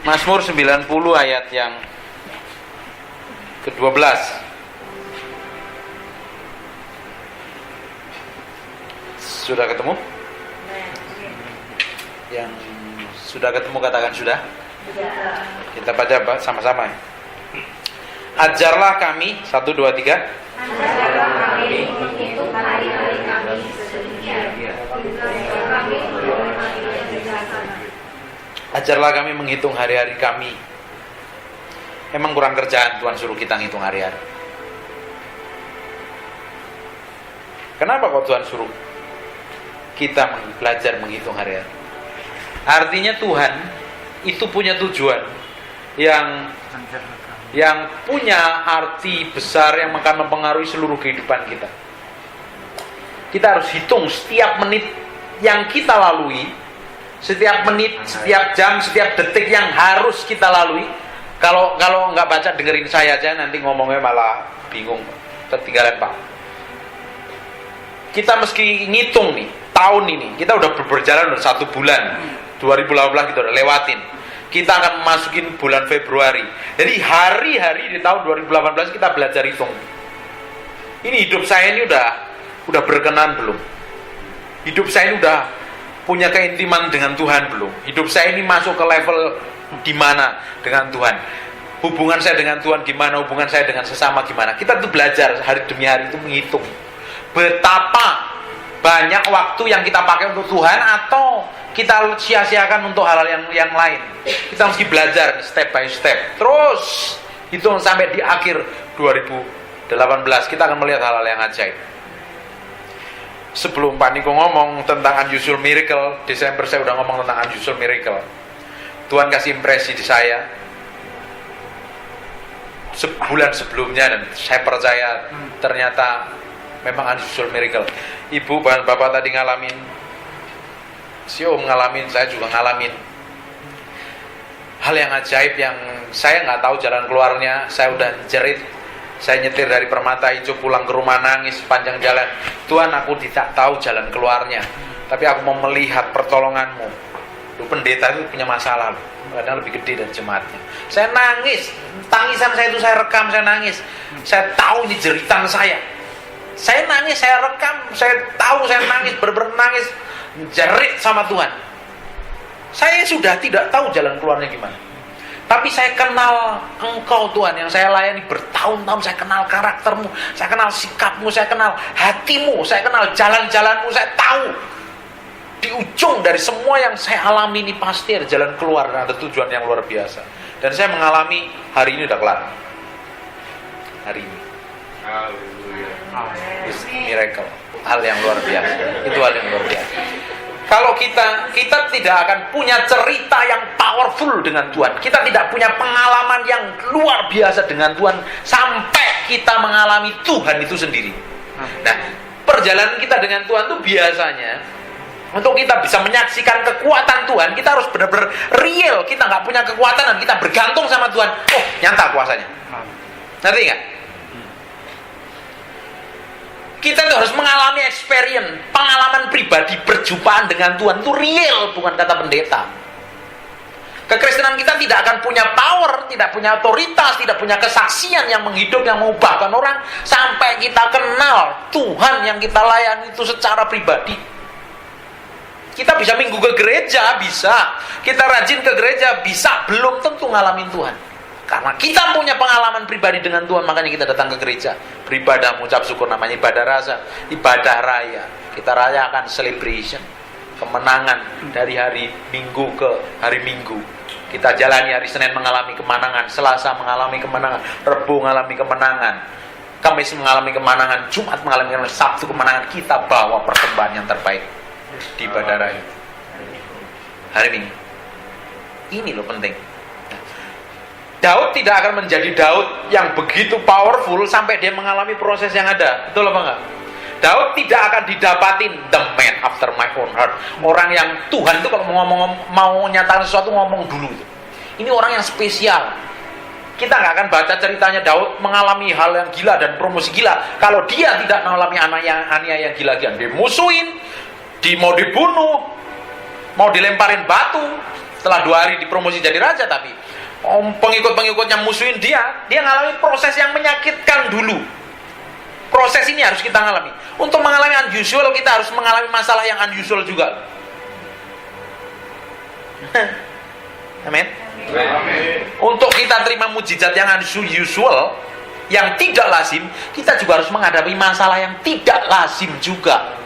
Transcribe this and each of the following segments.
Mazmur 90 ayat yang ke-12. Sudah ketemu? Yang sudah ketemu katakan sudah. Kita baca sama-sama. Ajarlah kami, 1, 2, 3. Ajarlah kami menghitung hari-hari kami sedemikian. Ajarlah kami menghitung hari-hari kami. Emang kurang kerjaan Tuhan suruh kita ngitung hari-hari. Kenapa kok Tuhan suruh kita belajar menghitung hari-hari? Artinya Tuhan itu punya tujuan yang punya arti besar yang akan mempengaruhi seluruh kehidupan kita. Kita harus hitung setiap menit yang kita lalui, setiap menit, setiap jam, setiap detik yang harus kita lalui. Kalau nggak baca dengerin saya aja, nanti ngomongnya malah bingung, ketinggalan Pak. Kita meski ngitung nih, tahun ini kita udah berjalan udah 1 bulan, 2018 kita udah lewatin. Kita akan masukin bulan Februari. Jadi hari-hari di tahun 2018 kita belajar hitung. Ini hidup saya ini udah berkenan belum? Hidup saya ini udah punya keintiman dengan Tuhan belum? Hidup saya ini masuk ke level di mana dengan Tuhan? Hubungan saya dengan Tuhan gimana? Hubungan saya dengan sesama gimana? Kita tuh belajar hari demi hari itu menghitung betapa banyak waktu yang kita pakai untuk Tuhan atau kita sia-siakan untuk hal-hal yang lain. Kita mesti belajar step by step. Terus hitung sampai di akhir 2018 kita akan melihat hal-hal yang ajaib. Sebelum Pak Niko ngomong tentang unusual miracle, Desember saya udah ngomong tentang unusual miracle. Tuhan kasih impresi di saya sebulan sebelumnya dan saya percaya ternyata memang unusual miracle. Ibu dan bapak tadi ngalamin, si Om ngalamin, saya juga ngalamin hal yang ajaib yang saya nggak tahu jalan keluarnya. Saya udah jerit, saya nyetir dari Permata Hijau pulang ke rumah nangis sepanjang jalan. Tuhan, aku tidak tahu jalan keluarnya, tapi aku mau melihat pertolonganmu. Lu pendeta itu punya masalah, kadang lebih gede dari jemaatnya. Saya nangis, tangisan saya itu saya rekam, saya nangis. Saya tahu ini jeritan saya. Saya nangis, saya rekam, saya tahu saya nangis, benar-benar nangis, jerit sama Tuhan. Saya sudah tidak tahu jalan keluarnya gimana. Tapi saya kenal Engkau Tuhan yang saya layani bertahun-tahun. Saya kenal karaktermu, saya kenal sikapmu, saya kenal hatimu, saya kenal jalan-jalanmu. Saya tahu di ujung dari semua yang saya alami ini pasti ada jalan keluar dan ada tujuan yang luar biasa. Dan saya mengalami hari ini udah kelar. Hari ini. It's miracle. Hal yang luar biasa. Itu hal yang luar biasa. Kalau kita tidak akan punya cerita yang powerful dengan Tuhan, kita tidak punya pengalaman yang luar biasa dengan Tuhan sampai kita mengalami Tuhan itu sendiri. Nah, perjalanan kita dengan Tuhan itu biasanya untuk kita bisa menyaksikan kekuatan Tuhan, kita harus benar-benar real. Kita nggak punya kekuatan dan kita bergantung sama Tuhan. Oh, nyata kuasanya. Ngerti nggak? Kita tuh harus mengalami experience, pengalaman pribadi perjumpaan dengan Tuhan itu real, bukan kata pendeta. Kekristenan kita tidak akan punya power, tidak punya otoritas, tidak punya kesaksian yang menghidup, yang mengubahkan orang sampai kita kenal Tuhan yang kita layani itu secara pribadi. Kita bisa minggu ke gereja, bisa. Kita rajin ke gereja, bisa. Belum tentu ngalamin Tuhan. Karena kita punya pengalaman pribadi dengan Tuhan, makanya kita datang ke gereja. Beribadah, mengucap syukur, namanya ibadah rasa, ibadah raya. Kita rayakan celebration, kemenangan dari hari Minggu ke hari Minggu. Kita jalani hari Senin mengalami kemenangan, Selasa mengalami kemenangan, Rebu mengalami kemenangan, Kamis mengalami kemenangan, Jumat mengalami kemenangan, Sabtu kemenangan. Kita bawa persembahan yang terbaik di ibadah raya hari Minggu. Ini loh penting. Daud tidak akan menjadi Daud yang begitu powerful sampai dia mengalami proses yang ada. Betul apa enggak? Daud tidak akan didapatin the man after my own heart. Orang yang Tuhan itu kalau mau nyatakan sesuatu ngomong dulu itu. Ini orang yang spesial. Kita nggak akan baca ceritanya Daud mengalami hal yang gila dan promosi gila kalau dia tidak mengalami aniaya yang gila-gilaan. Dimusuhin, mau dibunuh, mau dilemparin batu, setelah 2 hari dipromosi jadi raja, tapi pengikut-pengikutnya musuhin dia ngalami proses yang menyakitkan dulu. Proses ini harus kita alami. Untuk mengalami unusual, kita harus mengalami masalah yang unusual juga. Amin. Untuk kita terima mujizat yang unusual, yang tidak lazim, kita juga harus menghadapi masalah yang tidak lazim juga.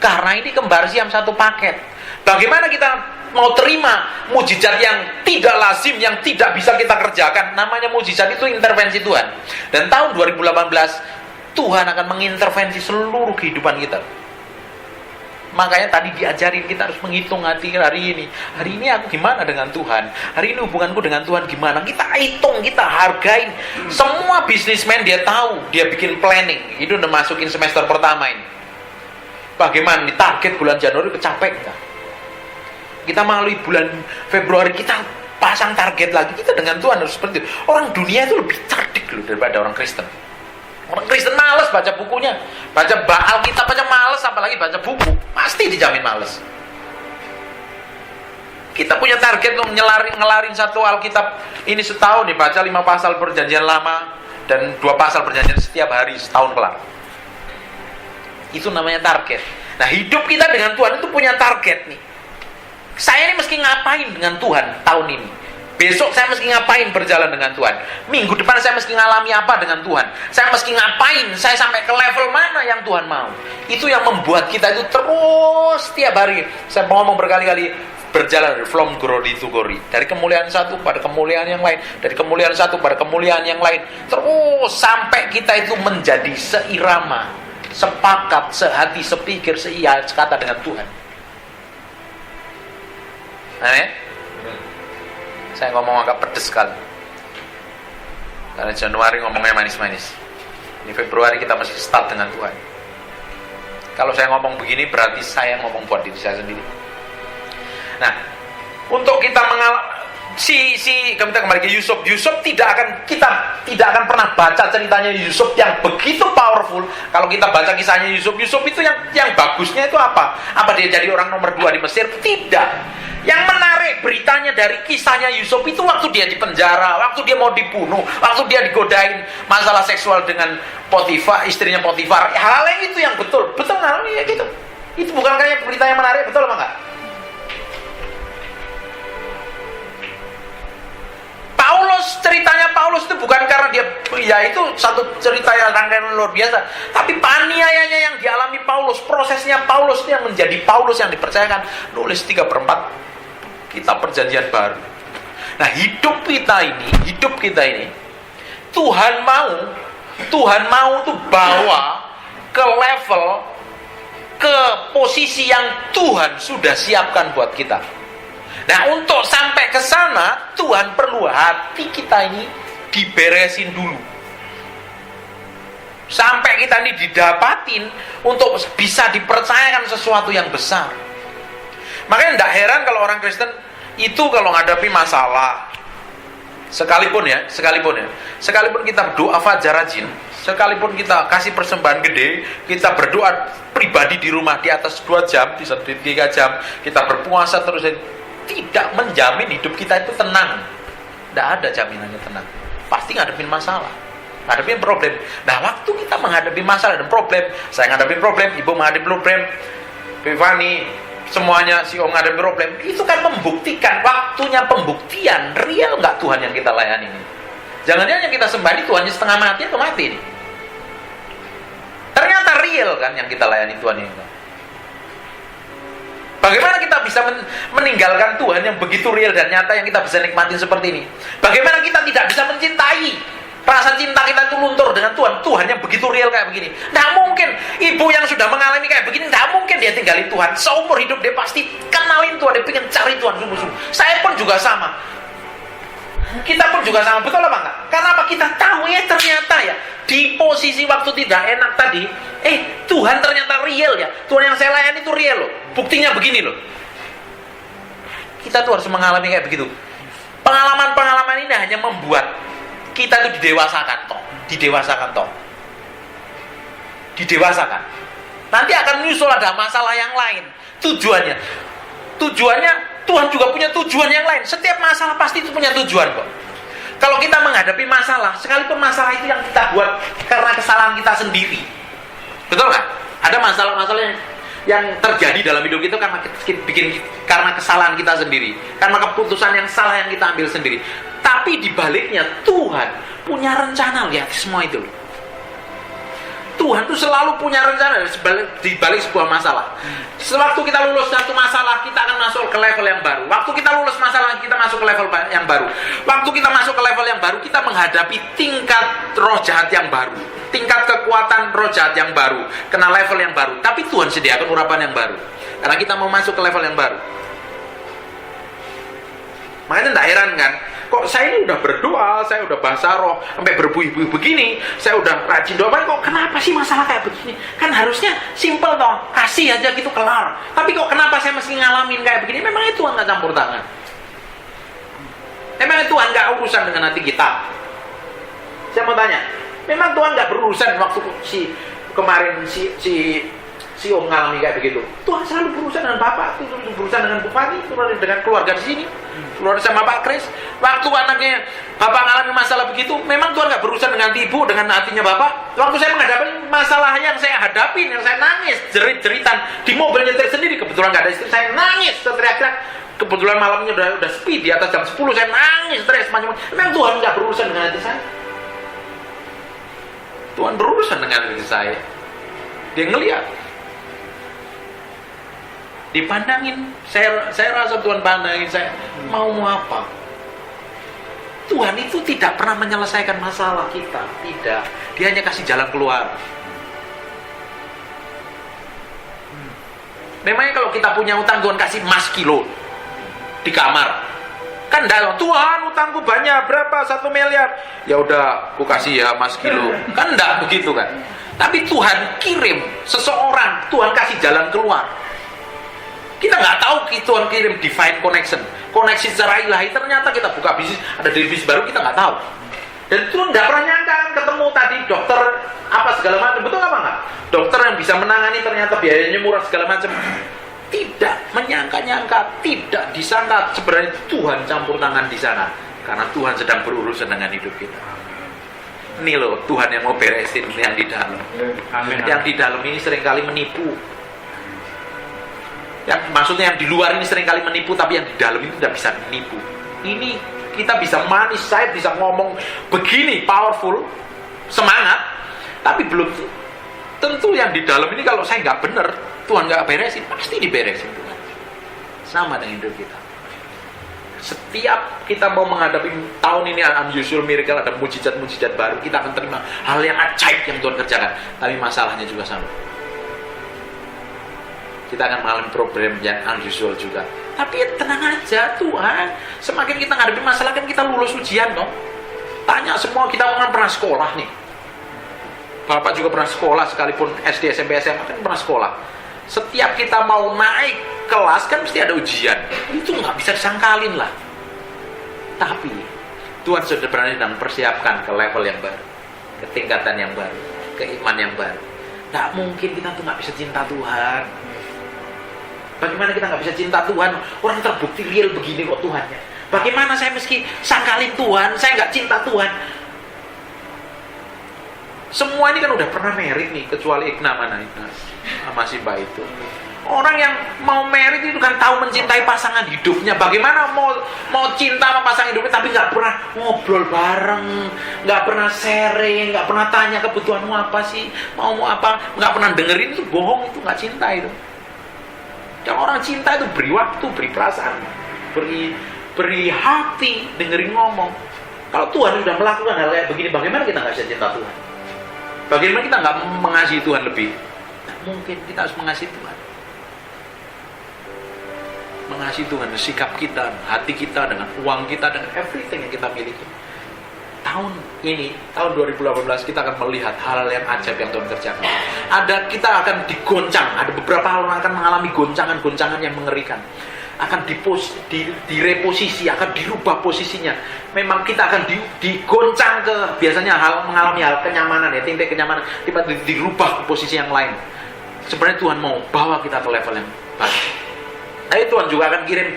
Karena ini kembar siam satu paket. Bagaimana kita mau terima mujizat yang tidak lazim, yang tidak bisa kita kerjakan? Namanya mujizat itu intervensi Tuhan. Dan tahun 2018 Tuhan akan mengintervensi seluruh kehidupan kita. Makanya tadi diajarin kita harus menghitung hati hari ini. Hari ini aku gimana dengan Tuhan? Hari ini hubunganku dengan Tuhan gimana? Kita hitung, kita hargain. Semua bisnismen dia tahu, dia bikin planning. Itu udah masukin semester pertama ini. Bagaimana nih target bulan Januari kecapek enggak? Kita melalui bulan Februari kita pasang target lagi. Kita dengan Tuhan harus seperti itu. Orang dunia itu lebih cerdik loh daripada orang Kristen. Orang Kristen males baca bukunya, baca Alkitab aja males, apalagi baca buku, pasti dijamin males. Kita punya target untuk ngelarin satu Alkitab ini setahun nih, baca 5 pasal perjanjian lama dan 2 pasal perjanjian setiap hari setahun kelar. Itu namanya target. Nah, hidup kita dengan Tuhan itu punya target nih. Saya ini mesti ngapain dengan Tuhan tahun ini? Besok saya mesti ngapain berjalan dengan Tuhan? Minggu depan saya mesti ngalami apa dengan Tuhan? Saya mesti ngapain? Saya sampai ke level mana yang Tuhan mau? Itu yang membuat kita itu terus setiap hari. Saya ngomong berkali-kali, berjalan from glory to glory. Dari kemuliaan satu pada kemuliaan yang lain. Dari kemuliaan satu pada kemuliaan yang lain. Terus sampai kita itu menjadi seirama, sepakat, sehati, sepikir, sekata dengan Tuhan. Amin. Saya ngomong agak pedes sekali. Karena Januari ngomongnya manis-manis. Ini Februari kita masih start dengan Tuhan. Kalau saya ngomong begini berarti saya ngomong buat diri saya sendiri. Nah, untuk kita kita kembali ke Yusuf. Yusuf kita tidak akan pernah baca ceritanya Yusuf yang begitu powerful. Kalau kita baca kisahnya Yusuf itu yang bagusnya itu apa? Apa dia jadi orang nomor 2 di Mesir? Tidak. Yang menarik beritanya dari kisahnya Yusuf itu waktu dia di penjara, waktu dia mau dibunuh, waktu dia digodain masalah seksual dengan Potifar, istrinya Potifar. Hal yang itu yang betul nggak? Ya gitu. Itu bukan kayak berita yang menarik, betul apa enggak? Ceritanya Paulus itu bukan karena dia, ya itu satu cerita yang rangkaian luar biasa, tapi paniayanya yang dialami Paulus, prosesnya Paulus yang menjadi Paulus yang dipercayakan nulis 3/4 kitab perjanjian baru. Nah, hidup kita ini Tuhan mau tuh bawa ke level, ke posisi yang Tuhan sudah siapkan buat kita. Nah, untuk sampai ke sana, Tuhan perlu hati kita ini diberesin dulu. Sampai kita ini didapatin untuk bisa dipercayakan sesuatu yang besar. Makanya tidak heran kalau orang Kristen itu kalau menghadapi masalah, sekalipun kita berdoa fajar rajin, sekalipun kita kasih persembahan gede, kita berdoa pribadi di rumah di atas 2 jam, bisa 3 jam, kita berpuasa terus, tidak menjamin hidup kita itu tenang. Tidak ada jaminannya tenang. Pasti ngadepin masalah, ngadepin problem. Nah, waktu kita menghadapi masalah dan problem, saya ngadepin problem, ibu menghadapi problem, Bivani, semuanya si Om ngadepin problem, itu kan membuktikan, waktunya pembuktian real nggak Tuhan yang kita layani ini. Jangan-jangan yang kita sembah Tuhannya setengah mati atau mati nih. Ternyata real kan yang kita layani Tuhan ini. Bagaimana kita bisa meninggalkan Tuhan yang begitu real dan nyata yang kita bisa nikmatin seperti ini? Bagaimana kita tidak bisa mencintai? Rasa cinta kita itu luntur dengan Tuhan. Tuhan yang begitu real kayak begini. Tidak mungkin. Ibu yang sudah mengalami kayak begini, tidak mungkin dia tinggalin Tuhan. Seumur hidup dia pasti kenalin Tuhan. Dia pengen cari Tuhan sungguh-sungguh. Saya pun juga sama. Kita pun juga sama. Betul apa enggak? Karena apa? Kita tahu ya ternyata ya di posisi waktu tidak enak tadi, Tuhan ternyata real ya. Tuhan yang saya layani itu real loh. Buktinya begini loh. Kita tuh harus mengalami kayak begitu. Pengalaman-pengalaman ini hanya membuat kita itu didewasakan. Nanti akan menyusul ada masalah yang lain. Tujuannya Tuhan juga punya tujuan yang lain. Setiap masalah pasti itu punya tujuan kok. Kalau kita menghadapi masalah, sekalipun masalah itu yang kita buat karena kesalahan kita sendiri, betul nggak? Ada masalah-masalah yang terjadi dalam hidup kita karena kesalahan kita sendiri, karena keputusan yang salah yang kita ambil sendiri. Tapi di baliknya Tuhan punya rencana, lihat semua itu. Tuhan tuh selalu punya rencana di balik sebuah masalah. Sewaktu kita lulus satu masalah, kita akan masuk ke level yang baru. Waktu kita lulus masalah, kita masuk ke level yang baru. Waktu kita masuk ke level yang baru, kita menghadapi tingkat roh jahat yang baru, tingkat kekuatan roh jahat yang baru, kena level yang baru. Tapi Tuhan sediakan urapan yang baru, karena kita mau masuk ke level yang baru. Makanya tidak heran kan, kok saya ini udah berdoa, saya udah bahasa roh, sampai berbuih-buih begini, saya udah rajin doa, kok kenapa sih masalah kayak begini? Kan harusnya simple dong, kasih aja gitu kelar. Tapi kok kenapa saya mesti ngalamin kayak begini? Memangnya Tuhan nggak campur tangan? Memangnya Tuhan nggak urusan dengan hati kita? Saya mau tanya, memang Tuhan nggak berurusan waktu kemarin si Om ngalami kayak begitu? Tuhan selalu berurusan dengan Bapak, berurusan dengan Bupati, dengan keluarga di sini, keluarga sama Pak Kris. Waktu anaknya Bapak ngalami masalah begitu, memang Tuhan nggak berurusan dengan ibu, dengan hatinya Bapak. Waktu saya menghadapi masalah yang saya hadapin, yang saya nangis, jerit-jeritan di mobil nyetir sendiri, kebetulan nggak ada istri, saya nangis, teriak-teriak. Kebetulan malamnya udah sepi, di atas jam 10 saya nangis, stres macam-macam. Memang Tuhan nggak berurusan dengan hati saya. Tuhan berurusan dengan hati saya. Dia ngelihat, dipandangin, saya rasa Tuhan pandangin saya, mau apa? Tuhan itu tidak pernah menyelesaikan masalah kita, tidak. Dia hanya kasih jalan keluar. Memangnya kalau kita punya utang, Tuhan kasih emas kilo di kamar, kan enggak, Tuhan utangku banyak, berapa? 1 miliar. Ya udah, aku kasih ya emas kilo. Kan enggak begitu kan? Tapi Tuhan kirim seseorang, Tuhan kasih jalan keluar. Kita nggak tahu Tuhan kirim divine connection, koneksi secara ilahi. Ternyata kita buka bisnis, ada bisnis baru, kita nggak tahu. Dan Tuhan nggak pernah nyangka ketemu tadi dokter apa segala macam, betul apa nggak? Dokter yang bisa menangani ternyata biayanya murah segala macam. Tidak menyangka-nyangka, tidak disangka sebenarnya Tuhan campur tangan di sana, karena Tuhan sedang berurusan dengan hidup kita. Ini loh Tuhan yang mau beresin yang di dalam. Amin. Yang di dalam ini seringkali menipu. Maksudnya yang di luar ini seringkali menipu, tapi yang di dalam itu tidak bisa menipu. Ini kita bisa manis, saya bisa ngomong begini, powerful, semangat, tapi belum tentu yang di dalam ini kalau saya nggak bener, Tuhan nggak beresin, pasti diberesin Tuhan. Sama dengan hidup kita. Setiap kita mau menghadapi tahun ini unusual miracle, ada mujizat-mujizat baru, kita akan terima hal yang ajaib yang Tuhan kerjakan. Tapi masalahnya juga sama. Kita akan mengalami problem yang unusual juga. Tapi tenang aja Tuhan. Semakin kita menghadapi masalah kan kita lulus ujian dong. Tanya semua, kita kan pernah sekolah nih. Bapak juga pernah sekolah, sekalipun SD, SMP, SMA kan pernah sekolah. Setiap kita mau naik kelas kan mesti ada ujian. Itu nggak bisa disangkalin lah. Tapi Tuhan sudah berani dan mempersiapkan ke level yang baru, ke tingkatan yang baru, ke iman yang baru. Nggak mungkin kita tuh nggak bisa cinta Tuhan. Bagaimana kita nggak bisa cinta Tuhan? Orang terbukti real begini kok Tuhannya. Bagaimana saya meski sangkalin Tuhan, saya nggak cinta Tuhan? Semua ini kan udah pernah merit nih, kecuali Igna mana Igna sama si Mbak itu. Orang yang mau merit itu kan tahu mencintai pasangan hidupnya. Bagaimana mau cinta sama pasangan hidupnya tapi nggak pernah ngobrol bareng, nggak pernah sharing, nggak pernah tanya kebutuhanmu apa sih, mau apa, nggak pernah dengerin, itu bohong, itu nggak cinta itu. Kalau orang cinta itu beri waktu, beri perasaan, beri hati, dengerin ngomong. Kalau Tuhan sudah melakukan hal kayak begini, bagaimana kita nggak bisa cinta Tuhan? Bagaimana kita nggak mengasihi Tuhan lebih? Nah, mungkin kita harus mengasihi Tuhan. Mengasihi Tuhan, sikap kita, hati kita, dengan uang kita, dengan everything yang kita miliki. Tahun ini, tahun 2018 kita akan melihat hal-hal yang ajaib yang Tuhan kerjakan. Kita akan digoncang, ada beberapa hal yang akan mengalami goncangan-goncangan yang mengerikan. Akan direposisi, akan dirubah posisinya. Memang kita akan digoncang ke, biasanya mengalami hal kenyamanan ya, titik kenyamanan, tiba-tiba dirubah ke posisi yang lain. Sebenarnya Tuhan mau bawa kita ke level yang baru. Tapi Tuhan juga akan kirim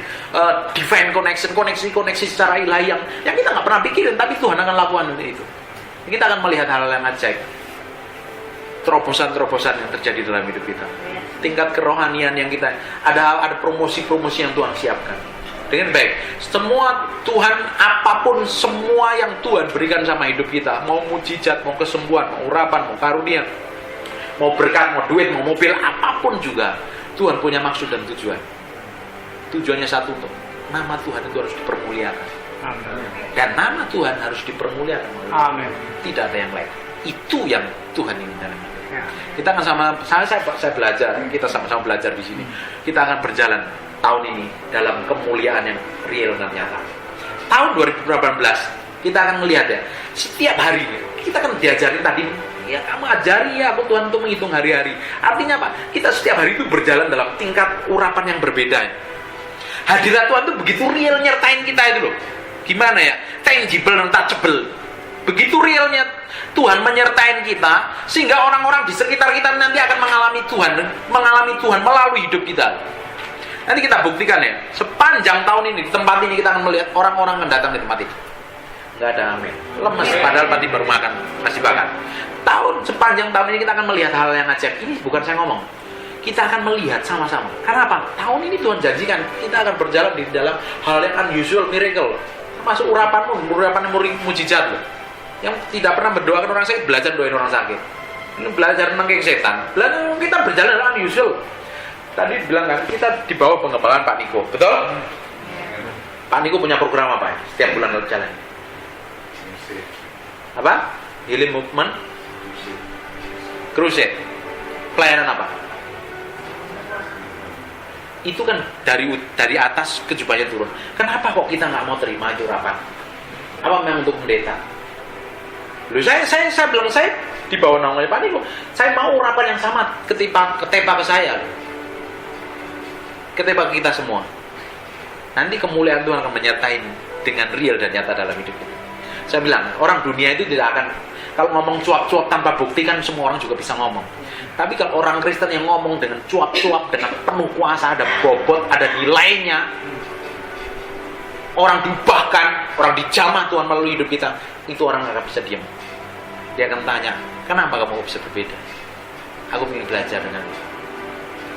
divine connection, koneksi secara ilahi yang kita nggak pernah pikirin, tapi Tuhan akan lakukan itu. Kita akan melihat hal-hal yang ajaib, terobosan-terobosan yang terjadi dalam hidup kita, tingkat kerohanian yang kita ada promosi-promosi yang Tuhan siapkan dengan baik. Semua Tuhan, apapun semua yang Tuhan berikan sama hidup kita, mau mujizat, mau kesembuhan, mau urapan, mau karunia, mau berkat, mau duit, mau mobil, apapun juga Tuhan punya maksud dan tujuan. Tujuannya satu, untuk nama Tuhan itu harus dipermuliakan. Amin. Dan nama Tuhan harus dipermuliakan. Amin. Tidak ada yang lain. Itu yang Tuhan inginkan. Ya. Kita akan saya belajar, kita sama-sama belajar di sini. Kita akan berjalan tahun ini dalam kemuliaan yang real dan nyata. Tahun 2018 kita akan melihat ya, setiap hari kita akan diajarin tadi, ya kamu ajari ya aku Tuhan untuk menghitung hari-hari. Artinya apa? Kita setiap hari itu berjalan dalam tingkat urapan yang berbeda. Hadirat Tuhan itu begitu real nyertain kita itu loh. Gimana ya? Tangible dan touchable. Begitu realnya Tuhan menyertain kita, sehingga orang-orang di sekitar kita nanti akan mengalami Tuhan melalui hidup kita. Nanti kita buktikan ya, sepanjang tahun ini di tempat ini kita akan melihat orang-orang yang datang di tempat ini. Nggak ada amin. Lemes, padahal tadi baru makan, masih makan. Sepanjang tahun ini kita akan melihat hal yang ajaib. Ini bukan saya ngomong. Kita akan melihat sama-sama. Karena apa? Tahun ini Tuhan janjikan kita akan berjalan di dalam hal yang unusual, miracle. Termasuk urapan mujizat loh. Yang tidak pernah mendoakan orang sakit, belajar doain orang sakit. Ini belajar nengking setan. Kita berjalan dalam unusual. Tadi bilang kan, kita di bawah pengembangan Pak Niko. Betul? Pak Niko punya program apa ya? Setiap bulan jalan. Apa? Healing Movement Crusade. Pelayanan apa? Itu kan dari atas kejubahannya turun. Kenapa kok kita nggak mau terima itu rapat? Apa memang untuk pendeta? Loh, saya bilang saya di bawah naungan Pak Niko. Saya mau urapan yang sama ketepa ke saya. Ketepa kita semua. Nanti kemuliaan Tuhan akan menyertai dengan real dan nyata dalam hidup kita. Saya bilang, orang dunia itu tidak akan, kalau ngomong cuap-cuap tanpa bukti kan semua orang juga bisa ngomong. Tapi kalau orang Kristen yang ngomong dengan cuap-cuap, dengan penuh kuasa, ada bobot, ada nilainya, orang diubahkan, orang dijamah Tuhan melalui hidup kita, itu orang nggak bisa diam. Dia akan tanya, kenapa kamu bisa berbeda? Aku ingin belajar dengan itu.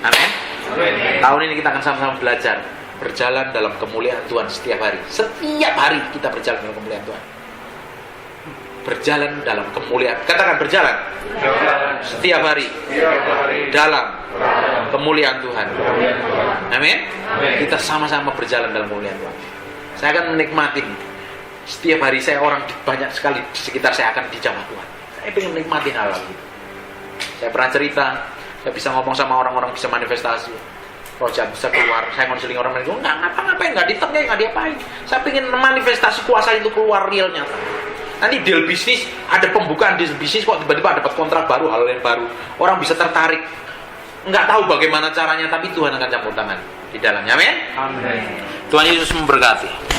Amin. Tahun ini kita akan sama-sama belajar, berjalan dalam kemuliaan Tuhan setiap hari. Setiap hari kita berjalan dalam kemuliaan Tuhan. Berjalan dalam kemuliaan. Katakan berjalan. Setiap hari. Dalam kemuliaan Tuhan. Amin. Kita sama-sama berjalan dalam kemuliaan Tuhan. Saya akan menikmati. Setiap hari saya orang banyak sekali di sekitar saya akan dijamah Tuhan. Saya ingin menikmati hal itu. Saya pernah cerita, saya bisa ngomong sama orang-orang, bisa manifestasi. Roja bisa keluar, saya konseling orang lain, nggak ngapa-ngapain, nggak ditengah, nggak diapain. Saya ingin manifestasi kuasa itu keluar real nyata. Nanti deal bisnis, ada pembukaan deal bisnis kok tiba-tiba dapat kontrak baru, hal yang baru. Orang bisa tertarik. Nggak tahu bagaimana caranya, tapi Tuhan akan campur tangan di dalamnya. Amin. Tuhan Yesus memberkati.